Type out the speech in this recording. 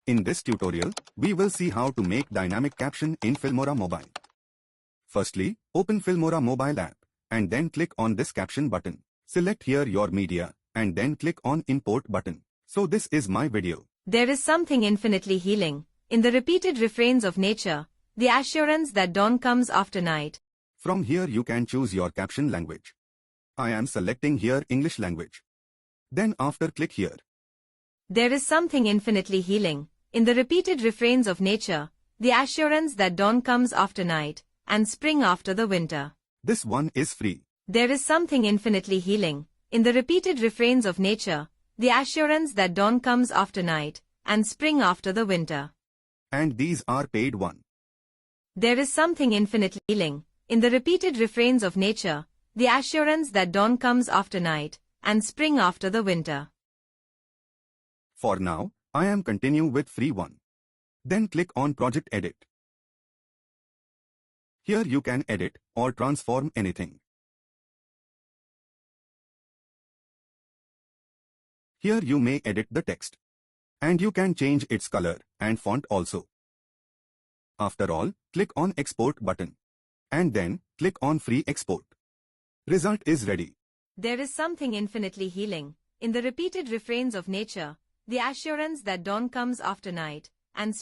In this tutorial, we will see how to make dynamic caption in Filmora Mobile. Firstly, open Filmora Mobile app, and then click on this caption button. Select here your media, and then click on import button. So this is my video. There is something infinitely healing in the repeated refrains of nature, the assurance that dawn comes after night. From here you can choose your caption language. I am selecting here English language. Then after click here. There is something infinitely healing in the repeated refrains of nature, the assurance that dawn comes after night, and spring after the winter. This one is free. There is something infinitely healing in the repeated refrains of nature, the assurance that dawn comes after night, and spring after the winter. And these are paid one. There is something infinitely healing in the repeated refrains of nature, the assurance that dawn comes after night, and spring after the winter. For now, I am continue with free one. Then click on Project Edit. Here you can edit or transform anything. Here you may edit the text. And you can change its color and font also. After all, click on Export button. And then, click on Free Export. Result is ready. There is something infinitely healing in the repeated refrains of nature, the assurance that dawn comes after night, and